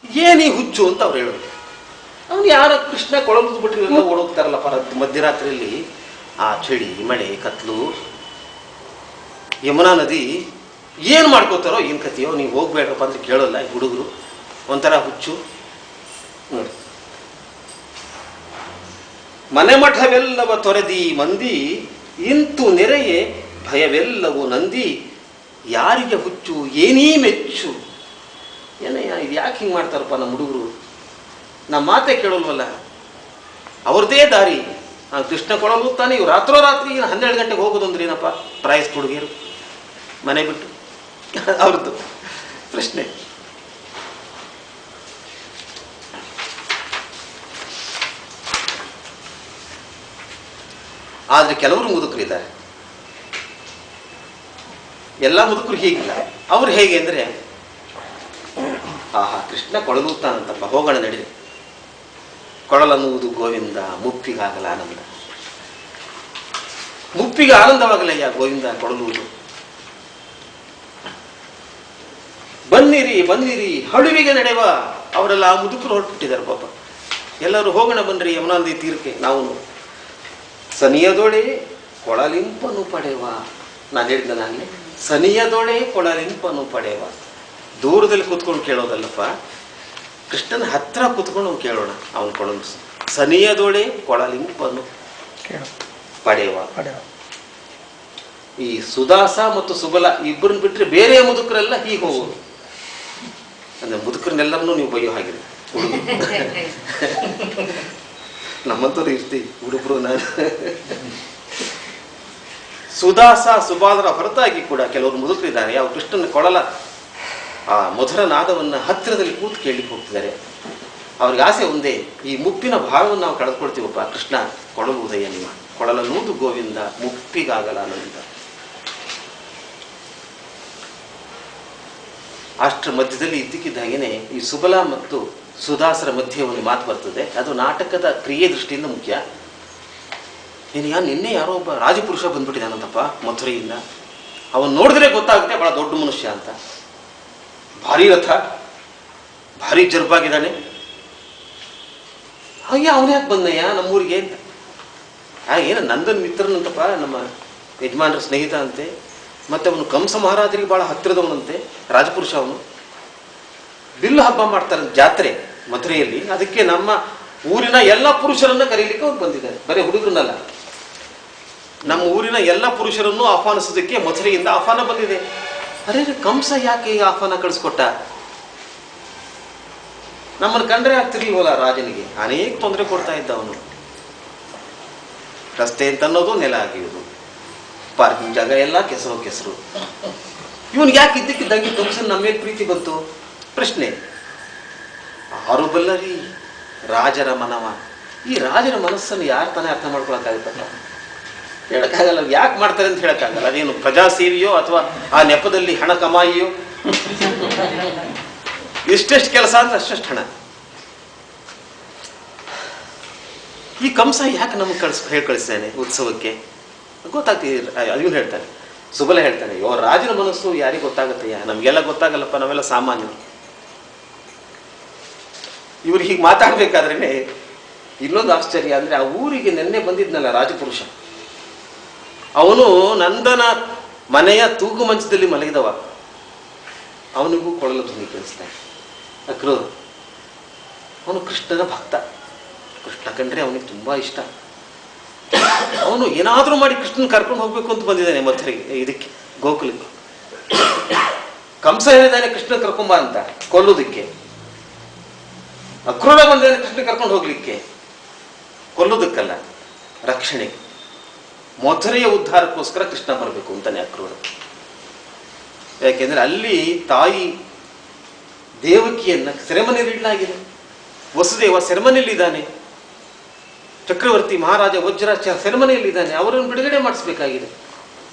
ಏನೀ ಹುಚ್ಚು ಅಂತ ಅವ್ರು ಹೇಳೋದು. ಅವನು ಯಾರ ಕೃಷ್ಣ ಕೊಳಲು ಬಿಟ್ಟರೆ ಎಲ್ಲ ಓಡೋಗ್ತಾರಲ್ಲ ಮಧ್ಯರಾತ್ರಿಯಲ್ಲಿ. ಆ ಚಳಿ ಮಳೆ ಕತ್ಲು ಯಮುನಾ ನದಿ ಏನು ಮಾಡ್ಕೋತಾರೋ ಏನು ಕಥೆಯೋ, ನೀವು ಹೋಗ್ಬೇಡ್ರಪ್ಪ ಅಂತ ಕೇಳೋಲ್ಲ ಈ ಹುಡುಗರು. ಒಂಥರ ಹುಚ್ಚು ನೋಡಿ. ಮನೆ ಮಠವೆಲ್ಲವ ತೊರೆದಿ ಮಂದಿ ಇಂತು ನೆರೆಯೇ ಭಯವೆಲ್ಲವೂ ನಂದಿ ಯಾರಿಗೆ ಹುಚ್ಚು ಏನೀ ಮೆಚ್ಚು. ಏನಯ್ಯ ಇದು ಯಾಕೆ ಹಿಂಗೆ ಮಾಡ್ತಾರಪ್ಪ ನಮ್ಮ ಹುಡುಗರು, ನಮ್ಮ ಮಾತೆ ಕೇಳೋಲ್ವಲ್ಲ, ಅವ್ರದ್ದೇ ದಾರಿ. ಕೃಷ್ಣ ಕೊಳಲು ತಾನೆ ಇವ್ರು ರಾತ್ರೋರಾತ್ರಿ 12 ಗಂಟೆಗೆ ಹೋಗೋದು ಅಂದ್ರೆ ಏನಪ್ಪ ಪ್ರಾಯಸ್ ಹುಡುಗಿಯರು ಮನೆ ಬಿಟ್ಟು ಅವ್ರದ್ದು ಪ್ರಶ್ನೆ. ಆದರೆ ಕೆಲವರು ಮುದುಕರಿದ್ದಾರೆ, ಎಲ್ಲ ಮುದುಕರು ಹೀಗಿಲ್ಲ. ಅವ್ರು ಹೇಗೆ ಅಂದರೆ, ಆಹಾ ಕೃಷ್ಣ ಕೊಳಲೂತಾನಂತಪ್ಪ, ಹೋಗೋಣ ನಡೀರಿ. ಕೊಳಲನ್ನುವುದು ಗೋವಿಂದ ಮುಪ್ಪಿಗಾಗಲ ಆನಂದ, ಮುಪ್ಪಿಗೆ ಆನಂದವಾಗಲಯ್ಯ ಗೋವಿಂದ ಕೊಳಲುವುದು. ಬನ್ನಿರಿ ಬನ್ನಿರಿ ಹಳುವಿಗೆ ನಡೆವ. ಅವರೆಲ್ಲ ಆ ಮುದುಕರು ಹೊರಟ್ಬಿಟ್ಟಿದ್ದಾರೆ ಪಾಪ. ಎಲ್ಲರೂ ಹೋಗೋಣ ಬನ್ನಿರಿ ಯಮುನಾ ನದಿ ತೀರಕ್ಕೆ. ನಾವು ಸನಿಯದೊಳೆ ಕೊಳಲಿಂಪನು ಪಡೆವ. ನಾನು ಹೇಳಿದ್ನಾಗಲೇ, ಸನಿಯದೊಳೆ ಕೊಳಲಿಂಪನು ಪಡೆವ. ದೂರದಲ್ಲಿ ಕೂತ್ಕೊಂಡು ಕೇಳೋದಲ್ಲಪ್ಪ, ಕೃಷ್ಣನ ಹತ್ರ ಕೂತ್ಕೊಂಡು ಅವ್ನು ಕೇಳೋಣ. ಅವನು ಕೊಳಲು ಸನಿಯದೊಳೆ ಕೊಳಲಿಂಪನು ಪಡೆವ. ಈ ಸುದಾಸ ಮತ್ತು ಸುಬಲ ಇಬ್ಬರನ್ನ ಬಿಟ್ಟರೆ ಬೇರೆ ಮುದುಕರೆಲ್ಲ ಹೀಗೆ ಹೋಗೋದು. ಅಂದ್ರೆ ಮುದುಕರನ್ನೆಲ್ಲರನ್ನೂ ನೀವು ಬೈಯೋ ಹಾಗಿದೆ. ನಮ್ಮಂತವ್ರು ಇರ್ತೀವಿ ಹುಡುಗರು. ನಾನು ಸುದಾಸ ಸುಬಾಲರ ಹೊರತಾಗಿ ಕೂಡ ಕೆಲವರು ಮುದುಕರಿದ್ದಾರೆ. ಯಾವ ಕೃಷ್ಣನ ಕೊಳಲ ಆ ಮಧುರ ನಾದವನ್ನ ಹತ್ತಿರದಲ್ಲಿ ಕೂತು ಕೇಳಲಿಕ್ಕೆ ಹೋಗ್ತಿದ್ದಾರೆ. ಅವ್ರಿಗೆ ಆಸೆ ಒಂದೇ, ಈ ಮುಪ್ಪಿನ ಭಾವವನ್ನು ನಾವು ಕಳೆದುಕೊಳ್ತೀವಪ್ಪ. ಕೃಷ್ಣ ಕೊಳಲುವುದಯ್ಯ ನಿಮ್ಮ ಕೊಳಲನ್ನೂದು ಗೋವಿಂದ ಮುಪ್ಪಿಗಾಗಲ ಆನಂದ. ಅಷ್ಟರ ಮಧ್ಯದಲ್ಲಿ ಇದ್ದಕ್ಕಿದ್ದ ಹಾಗೇನೆ ಈ ಸುಬಲ ಮತ್ತು ಸುದಾಸರ ಮಧ್ಯೆ ಒಂದು ಮಾತು ಬರ್ತದೆ. ಅದು ನಾಟಕದ ಕ್ರಿಯೆ ದೃಷ್ಟಿಯಿಂದ ಮುಖ್ಯ. ನಿನ್ನೆ ಯಾರೋ ಒಬ್ಬ ರಾಜಪುರುಷ ಬಂದ್ಬಿಟ್ಟಿದ್ದಾನಂತಪ್ಪ ಮಥುರೆಯಿಂದ. ಅವನು ನೋಡಿದ್ರೆ ಗೊತ್ತಾಗುತ್ತೆ ಬಹಳ ದೊಡ್ಡ ಮನುಷ್ಯ ಅಂತ. ಭಾರಿ ರಥ, ಭಾರಿ ಜರ್ಬಾಗಿದ್ದಾನೆ. ಹಾಗೆ ಅವನೇ ಯಾಕೆ ಬಂದಯ್ಯ ನಮ್ಮೂರಿಗೆ ಅಂತ. ಏನು ನಂದನ್ ಮಿತ್ರನಂತಪ್ಪ, ನಮ್ಮ ಯಜಮಾನರ ಸ್ನೇಹಿತ ಅಂತೆ. ಮತ್ತೆ ಅವನು ಕಂಸ ಮಹಾರಾಜರಿಗೆ ಬಹಳ ಹತ್ತಿರದವನಂತೆ, ರಾಜಪುರುಷ. ಅವನು ಬಿಲ್ಲು ಹಬ್ಬ ಮಾಡ್ತಾರೆ ಜಾತ್ರೆ ಮಥುರೆಯಲ್ಲಿ. ಅದಕ್ಕೆ ನಮ್ಮ ಊರಿನ ಎಲ್ಲ ಪುರುಷರನ್ನ ಕರೀಲಿಕ್ಕೆ ಅವ್ರು ಬಂದಿದ್ದಾರೆ, ಬರೀ ಹುಡುಗರನ್ನಲ್ಲ. ನಮ್ಮ ಊರಿನ ಎಲ್ಲ ಪುರುಷರನ್ನು ಆಹ್ವಾನಿಸೋದಕ್ಕೆ ಮಥುರೆಯಿಂದ ಆಹ್ವಾನ ಬಂದಿದೆ. ಅರೆ ಕಂಸ ಯಾಕೆ ಈ ಆಹ್ವಾನ ಕಳಿಸ್ಕೊಟ್ಟ? ನಮ್ಮನ್ನು ಕಂಡ್ರೆ ಆಗ್ತಿರ್ಲಿಲ್ವಲ್ಲ ರಾಜನಿಗೆ. ಅನೇಕ ತೊಂದರೆ ಕೊಡ್ತಾ ಇದ್ದ ಅವನು. ರಸ್ತೆ ಅಂತ ಅನ್ನೋದು ನೆಲ ಆಗಿರೋದು, ಪಾರ್ಕಿಂಗ್ ಜಾಗ ಎಲ್ಲ ಕೆಸರು. ಇವನಿಗೆ ಯಾಕೆ ಇದ್ದಕ್ಕಿದ್ದಂಗೆ ಕಂಸನ ನಮ್ಮ ಮೇಲೆ ಪ್ರೀತಿ ಬಂತು? ಪ್ರಶ್ನೆ. ಆರು ಬಲ್ಲರಿ ರಾಜರ ಮನವ. ಈ ರಾಜರ ಮನಸ್ಸನ್ನು ಯಾರು ತಾನೇ ಅರ್ಥ ಮಾಡ್ಕೊಳಕ್ಕಾಗುತ್ತಲ್ಲ? ಹೇಳಕ್ಕಾಗಲ್ಲ. ಯಾಕೆ ಮಾಡ್ತಾರೆ ಅಂತ ಹೇಳಕ್ಕಾಗಲ್ಲ. ಅದೇನು ಪ್ರಜಾ ಸೇವೆಯೋ ಅಥವಾ ಆ ನೆಪದಲ್ಲಿ ಹಣ ಕಮಾಯಿಯೋ? ಎಷ್ಟೆಷ್ಟು ಕೆಲಸ ಅಂದ್ರೆ ಅಷ್ಟೆಷ್ಟು ಹಣ. ಈ ಕಂಸ ಯಾಕೆ ನಮ್ಗೆ ಹೇಳಿ ಕಳಿಸ್ತಾನೆ ಉತ್ಸವಕ್ಕೆ? ಗೊತ್ತಾಗ್ತಿದೆ. ಅದನ್ನು ಹೇಳ್ತಾನೆ, ಸುಬಲ ಹೇಳ್ತಾನೆ, ಯೋ ರಾಜನ ಮನಸ್ಸು ಯಾರಿಗೆ ಗೊತ್ತಾಗತ್ತೆಯ? ನಮಗೆಲ್ಲ ಗೊತ್ತಾಗಲ್ಲಪ್ಪ, ನಾವೆಲ್ಲ ಸಾಮಾನ್ಯರು. ಇವ್ರು ಹೀಗೆ ಮಾತಾಡ್ಬೇಕಾದ್ರೇನೆ ಇನ್ನೊಂದು ಆಶ್ಚರ್ಯ ಅಂದ್ರೆ, ಆ ಊರಿಗೆ ನೆನ್ನೆ ಬಂದಿದ್ನಲ್ಲ ರಾಜಪುರುಷ, ಅವನು ನಂದನ ಮನೆಯ ತೂಗು ಮಂಚದಲ್ಲಿ ಮಲಗಿದವ. ಅವನಿಗೂ ಕೊಳಲು ಧ್ವನಿ ಕೇಳಿಸ್ತಾನೆ. ಅಕ್ರೂರು ಅವನು ಕೃಷ್ಣನ ಭಕ್ತ. ಕೃಷ್ಣ ಕಂಡ್ರೆ ಅವನಿಗೆ ತುಂಬಾ ಇಷ್ಟ. ಅವನು ಏನಾದ್ರೂ ಮಾಡಿ ಕೃಷ್ಣನ್ ಕರ್ಕೊಂಡು ಹೋಗ್ಬೇಕು ಅಂತ ಬಂದಿದ್ದಾನೆ ಮಥುರೆಗೆ, ಇದಕ್ಕೆ ಗೋಕುಲಕ್ಕೆ. ಕಂಸ ಹೇಳಿದ್ದಾನೆ ಕೃಷ್ಣ ಕರ್ಕೊಂಬ ಅಂತ ಕೊಲ್ಲೋದಕ್ಕೆ. ಅಕ್ರೂರ ಬಂದಿದ್ದಾನೆ ಕೃಷ್ಣ ಕರ್ಕೊಂಡು ಹೋಗ್ಲಿಕ್ಕೆ, ಕೊಲ್ಲೋದಕ್ಕಲ್ಲ, ರಕ್ಷಣೆಗೆ. ಮಥುರೆಯ ಉದ್ಧಾರಕ್ಕೋಸ್ಕರ ಕೃಷ್ಣ ಬರಬೇಕು ಅಂತಾನೆ ಅಕ್ರೂರ. ಯಾಕೆಂದ್ರೆ ಅಲ್ಲಿ ತಾಯಿ ದೇವಕಿಯನ್ನ ಸೆರೆಮನೆಯಲ್ಲಿಡಲಾಗಿದೆ. ವಸುದೇವ ಸೆರೆಮನೆಯಲ್ಲಿದ್ದಾನೆ. ಚಕ್ರವರ್ತಿ ಮಹಾರಾಜ ವಜ್ರಾಚಾರ್ಯ ಸೆರೆಮನೆಯಲ್ಲಿದ್ದಾನೆ. ಅವರನ್ನು ಬಿಡುಗಡೆ ಮಾಡಿಸ್ಬೇಕಾಗಿದೆ.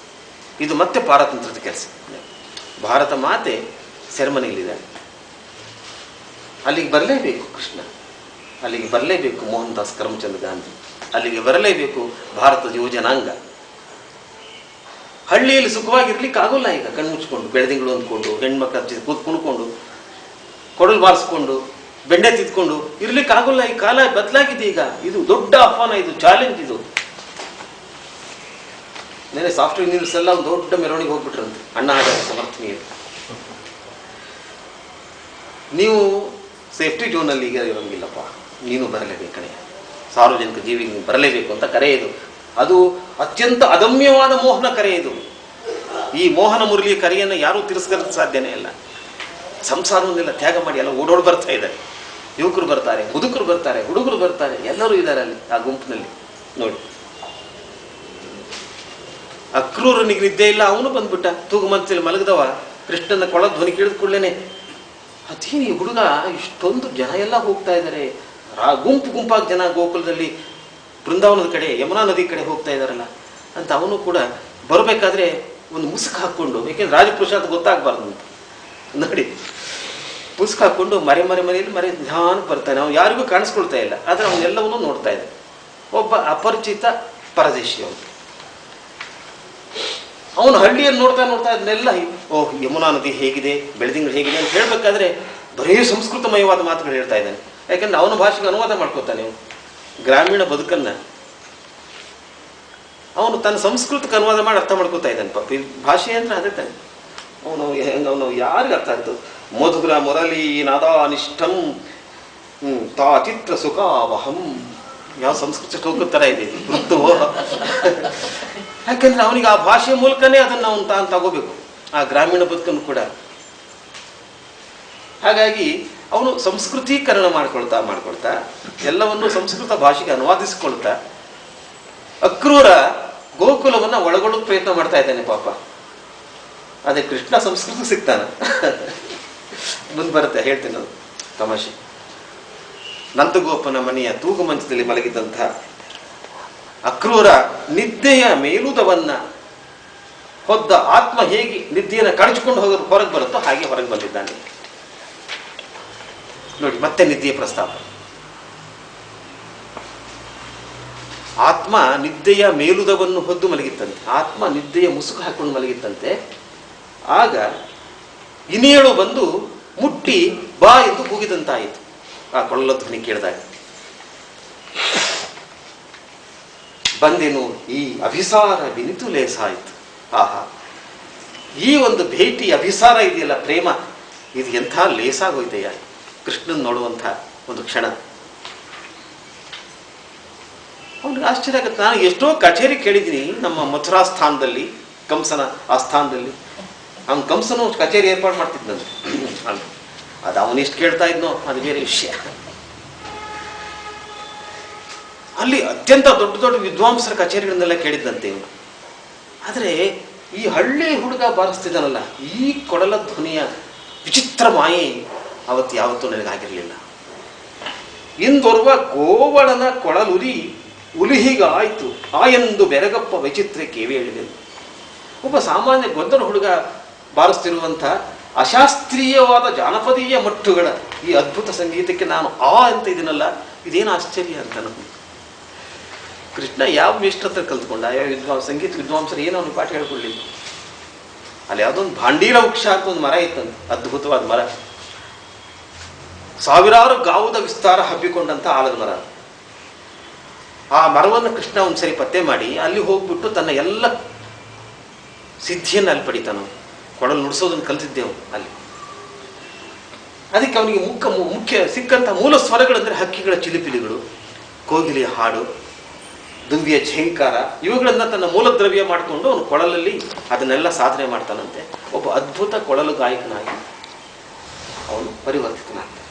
ಇದು ಮತ್ತೆ ಪಾರತಂತ್ರದ ಕೆಲಸ. ಭಾರತ ಮಾತೆ ಸೆರೆಮನೆಯಲ್ಲಿದ್ದಾನೆ. ಅಲ್ಲಿಗೆ ಬರಲೇಬೇಕು ಕೃಷ್ಣ, ಅಲ್ಲಿಗೆ ಬರಲೇಬೇಕು ಮೋಹನ್ ದಾಸ್ ಕರಮ್ಚಂದ್ ಗಾಂಧಿ, ಅಲ್ಲಿಗೆ ಬರಲೇಬೇಕು ಭಾರತದ ಯುವಜನಾಂಗ. ಹಳ್ಳಿಯಲ್ಲಿ ಸುಖವಾಗಿರ್ಲಿಕ್ಕೆ ಆಗೋಲ್ಲ ಈಗ. ಕಣ್ಮುಚ್ಕೊಂಡು ಬೆಳೆದಿಂಗಳು ಅಂದ್ಕೊಂಡು ಹೆಣ್ಮಕ್ಳ ಕೂತ್ ಕುಣ್ಕೊಂಡು ಕೊಡಲು ಬಾರಿಸ್ಕೊಂಡು ಬೆಂಡೆ ತಿದ್ಕೊಂಡು ಇರ್ಲಿಕ್ಕೆ ಆಗೋಲ್ಲ. ಈ ಕಾಲ ಬದಲಾಗಿದೆ ಈಗ. ಇದು ದೊಡ್ಡ ಆಹ್ವಾನ, ಇದು ಚಾಲೆಂಜ್. ಇದು ನೆನೆ ಸಾಫ್ಟ್ವೇರ್ ಇಂಜಿನಿಯರ್ಸ್ ಎಲ್ಲ ಒಂದು ದೊಡ್ಡ ಮೆರವಣಿಗೆ ಹೋಗ್ಬಿಟ್ರಂತೆ ಅಣ್ಣ ಆಡಳಿತ ಸಮರ್ಥನೀಯ. ನೀವು ಸೇಫ್ಟಿ ಝೋನಲ್ಲಿ ಈಗ ಇರೋಂಗಿಲ್ಲಪ್ಪ, ನೀನು ಬರಲೇಬೇಕಣೆ, ಸಾರ್ವಜನಿಕ ಜೀವಿಗೆ ನೀವು ಬರಲೇಬೇಕು ಅಂತ ಕರೆ ಇದು. ಅದು ಅತ್ಯಂತ ಅದಮ್ಯವಾದ ಮೋಹನ ಕರೆ ಇದು. ಈ ಮೋಹನ ಮುರಳಿಯ ಕರೆಯನ್ನು ಯಾರೂ ತಿರಸ್ಕರಿಸ ಸಾಧ್ಯನೇ ಇಲ್ಲ. ಸಂಸಾರವನ್ನೆಲ್ಲ ತ್ಯಾಗ ಮಾಡಿ ಎಲ್ಲ ಓಡೋಡಿ ಬರ್ತಾ ಇದ್ದಾರೆ. ಯುವಕರು ಬರ್ತಾರೆ, ಮುದುಕರು ಬರ್ತಾರೆ, ಹುಡುಗರು ಬರ್ತಾರೆ, ಎಲ್ಲರೂ ಇದ್ದಾರೆ ಅಲ್ಲಿ ಆ ಗುಂಪಿನಲ್ಲಿ. ನೋಡಿ, ಅಕ್ರೂರನಿಗೆ ನಿದ್ದೆ ಇಲ್ಲ, ಅವನು ಬಂದ್ಬಿಟ್ಟ. ತೂಗು ಮಂಚಲ್ಲಿ ಮಲಗಿದವ ಕೃಷ್ಣನ ಕೊಳ ಧ್ವನಿ ಕೇಳಿದ ಕೂಡಲೇ ಅದೇನು ಈ ಹುಡುಗ, ಇಷ್ಟೊಂದು ಜನ ಎಲ್ಲ ಹೋಗ್ತಾ ಇದ್ದಾರೆ, ಗುಂಪು ಗುಂಪಾಗಿ ಜನ ಗೋಕುಲದಲ್ಲಿ ಬೃಂದಾವನದ ಕಡೆ ಯಮುನಾ ನದಿ ಕಡೆ ಹೋಗ್ತಾ ಇದ್ದಾರಲ್ಲ ಅಂತ ಅವನು ಕೂಡ ಬರಬೇಕಾದ್ರೆ ಒಂದು ಮುಸುಕು ಹಾಕ್ಕೊಂಡು, ಏಕೆಂದ್ರೆ ರಾಜಪುರುಷ ಅಂತ ಗೊತ್ತಾಗಬಾರ್ದು ಅಂತ ನೋಡಿ, ಮುಸುಕು ಹಾಕ್ಕೊಂಡು ಮರೆಯಲ್ಲಿ ನಿಧಾನಕ್ಕೆ ಬರ್ತಾನೆ. ಅವನು ಯಾರಿಗೂ ಕಾಣಿಸ್ಕೊಳ್ತಾ ಇಲ್ಲ, ಆದರೆ ಅವನ್ನೆಲ್ಲವನ್ನೂ ನೋಡ್ತಾ ಇದ್ದ. ಒಬ್ಬ ಅಪರಿಚಿತ ಪರದೇಶಿ ಅವನು ಹಳ್ಳಿಯನ್ನು ನೋಡ್ತಾ ಅದನ್ನೆಲ್ಲ, ಓಹ್ ಯಮುನಾ ನದಿ ಹೇಗಿದೆ, ಬೆಳದಿಂಗಳು ಹೇಗಿದೆ ಅಂತ ಹೇಳಬೇಕಾದ್ರೆ ಬರೀ ಸಂಸ್ಕೃತಮಯವಾದ ಮಾತುಗಳು ಹೇಳ್ತಾ ಇದ್ದಾನೆ. ಯಾಕಂದ್ರೆ ಅವನ ಭಾಷೆಗೆ ಅನುವಾದ ಮಾಡ್ಕೋತಾನೆ. ಗ್ರಾಮೀಣ ಬದುಕನ್ನು ಅವನು ತನ್ನ ಸಂಸ್ಕೃತಕ್ಕೆ ಅನುವಾದ ಮಾಡಿ ಅರ್ಥ ಮಾಡ್ಕೋತಾ ಇದ್ದಾನೆ. ಪಾಪ ಈ ಭಾಷೆ ಅಂದ್ರೆ ಅದೇ ತಾನೆ. ಅವನು ಯಾರಿಗೆ ಅರ್ಥ ಆಯ್ತು? ಮಧುರ ಮುರಳಿ ನಾದಾನಿಷ್ಠಂ ತಾ ಚಿತ್ರ ಸುಖಾವಹಂ. ಯಾವ ಸಂಸ್ಕೃತ ಶ್ಲೋಕದ ಥರ ಇದೆ ವೃತ್ತು. ಯಾಕಂದ್ರೆ ಅವನಿಗೆ ಆ ಭಾಷೆಯ ಮೂಲಕನೇ ಅದನ್ನು ಅವನು ತಾನು ತಗೋಬೇಕು, ಆ ಗ್ರಾಮೀಣ ಬದುಕನ್ನು ಕೂಡ. ಹಾಗಾಗಿ ಅವನು ಸಂಸ್ಕೃತೀಕರಣ ಮಾಡ್ಕೊಳ್ತಾ ಎಲ್ಲವನ್ನು ಸಂಸ್ಕೃತ ಭಾಷೆಗೆ ಅನುವಾದಿಸಿಕೊಳ್ತಾ ಅಕ್ರೂರ ಗೋಕುಲವನ್ನು ಒಳಗೊಳ್ಳೋಕೆ ಪ್ರಯತ್ನ ಮಾಡ್ತಾ ಇದ್ದಾನೆ ಪಾಪ. ಅದೇ ಕೃಷ್ಣ ಸಂಸ್ಕೃತ ಸಿಗ್ತಾನ. ಮುಂದೆ ಬರುತ್ತೆ, ಹೇಳ್ತೀನಿ ಅದು ತಮಾಷೆ. ನಂದಗೋಪನ ಮನೆಯ ತೂಗು ಮಂಚದಲ್ಲಿ ಮಲಗಿದಂತಹ ಅಕ್ರೂರ ನಿದ್ದೆಯ ಮೇಲುದವನ್ನ ಹೊದ್ದ ಆತ್ಮ ಹೇಗೆ ನಿದ್ದೆಯನ್ನು ಕಳಚಿಕೊಂಡು ಹೊರಗೆ ಬರುತ್ತೋ ಹಾಗೆ ಹೊರಗೆ ಬಂದಿದ್ದಾನೆ. ನೋಡಿ, ಮತ್ತೆ ನಿದ್ದೆಯ ಪ್ರಸ್ತಾಪ. ಆತ್ಮ ನಿದ್ದೆಯ ಮೇಲುದವನ್ನು ಹೊದ್ದು ಮಲಗಿತ್ತಂತೆ. ಆತ್ಮ ನಿದ್ದೆಯ ಮುಸುಕು ಹಾಕೊಂಡು ಮಲಗಿತ್ತಂತೆ. ಆಗ ಇನಿಯಳು ಬಂದು ಮುಟ್ಟಿ ಬಾ ಎಂದು ಕೂಗಿದಂತಾಯಿತು ಆ ಕೊಳ್ಳ ಧ್ವನಿ ಕೇಳಿದಾಗ. ಬಂದೆನು ಈ ಅಭಿಸಾರ ವಿನಿತು ಲೇಸಾಯಿತು. ಆಹಾ, ಈ ಒಂದು ಭೇಟಿ ಅಭಿಸಾರ ಇದೆಯಲ್ಲ, ಪ್ರೇಮ, ಇದು ಎಂಥ ಲೇಸಾಗೋಯ್ತೆಯ ಕೃಷ್ಣನ್ ನೋಡುವಂಥ ಒಂದು ಕ್ಷಣ. ಅವನಿಗೆ ಆಶ್ಚರ್ಯ ಆಗುತ್ತೆ. ನಾನು ಎಷ್ಟೋ ಕಚೇರಿ ಕೇಳಿದ್ದೀನಿ ನಮ್ಮ ಮಥುರಾ ಸ್ಥಾನದಲ್ಲಿ, ಕಂಸನ ಆ ಸ್ಥಾನದಲ್ಲಿ. ಅವ್ನು ಕಂಸನು ಕಚೇರಿ ಏರ್ಪಾಡು ಮಾಡ್ತಿದ್ದಂತೆ. ಅದು ಅವನೆಷ್ಟು ಕೇಳ್ತಾ ಇದ್ನೋ ಅದು ಬೇರೆ ವಿಷಯ. ಅಲ್ಲಿ ಅತ್ಯಂತ ದೊಡ್ಡ ದೊಡ್ಡ ವಿದ್ವಾಂಸರ ಕಚೇರಿಗಳನ್ನೆಲ್ಲ ಕೇಳಿದ್ದಂತೆ ಇವನು. ಆದರೆ ಈ ಹಳ್ಳಿ ಹುಡುಗ ಬಾರಿಸ್ತಿದ್ದಾನಲ್ಲ, ಈ ಕೊಡಲ ಧ್ವನಿಯ ವಿಚಿತ್ರ ಮಾಯೆ ಅವತ್ತು ಯಾವತ್ತೂ ನನಗಾಗಿರಲಿಲ್ಲ. ಇಂದೊರ್ವ ಗೋವಳನ ಕೊಳಲುರಿ ಉಲಿಹಿಗಾಯ್ತು ಆಯೆಂದು ಬೆರಗಪ್ಪ ವಿಚಿತ್ರ ಕೇಳಿದೆನು. ಒಬ್ಬ ಸಾಮಾನ್ಯ ಗೊಂದಲ ಹುಡುಗ ಬಾರಿಸ್ತಿರುವಂಥ ಅಶಾಸ್ತ್ರೀಯವಾದ ಜಾನಪದೀಯ ಮಟ್ಟುಗಳ ಈ ಅದ್ಭುತ ಸಂಗೀತಕ್ಕೆ ನಾನು ಅಂತ ಇದನ್ನಲ್ಲ, ಇದೇನು ಆಶ್ಚರ್ಯ ಅಂತ ನಮಗೆ. ಕೃಷ್ಣ ಯಾವ ಮೇಷ್ಟ್ರ ಹತ್ರ ಕಲ್ತ್ಕೊಂಡ, ಯಾವ ಸಂಗೀತ ವಿದ್ವಾಂಸರು ಏನೋ ಅವನು ಪಾಠ ಹೇಳ್ಕೊಳ್ಳಿಲ್ಲ. ಅಲ್ಲಿ ಯಾವುದೊಂದು ಭಾಂಡೀರ ವೃಕ್ಷ ಅಂತ ಒಂದು ಮರ ಇತ್ತಂತೆ, ಅದ್ಭುತವಾದ ಮರ, ಸಾವಿರಾರು ಗಾವುದ ವಿಸ್ತಾರ ಹಬ್ಬಿಕೊಂಡಂಥ ಆಲದ ಮರ. ಆ ಮರವನ್ನು ಕೃಷ್ಣ ಒಂದ್ಸರಿ ಪತ್ತೆ ಮಾಡಿ ಅಲ್ಲಿ ಹೋಗ್ಬಿಟ್ಟು ತನ್ನ ಎಲ್ಲ ಸಿದ್ಧಿಯನ್ನು ಅಲ್ಲಿ ಪಡಿತಾನು. ಕೊಡಲು ನುಡಿಸೋದನ್ನು ಕಲ್ತಿದ್ದೆವು ಅಲ್ಲಿ. ಅದಕ್ಕೆ ಅವನಿಗೆ ಮುಖ್ಯ ಸಿಕ್ಕಂಥ ಮೂಲ ಸ್ವರಗಳಂದರೆ ಹಕ್ಕಿಗಳ ಚಿಲಿಪಿಲಿಗಳು, ಕೋಗಿಲೆಯ ಹಾಡು, ದುಂಬಿಯ ಝೇಂಕಾರ, ಇವುಗಳನ್ನ ತನ್ನ ಮೂಲ ದ್ರವ್ಯ ಮಾಡಿಕೊಂಡು ಅವನು ಕೊಳಲಲ್ಲಿ ಅದನ್ನೆಲ್ಲ ಸಾಧನೆ ಮಾಡ್ತಾನಂತೆ. ಒಬ್ಬ ಅದ್ಭುತ ಕೊಳಲು ಗಾಯಕನಾಗಿ ಅವನು ಪರಿವರ್ತಿತನಾಗ್ತಾನೆ.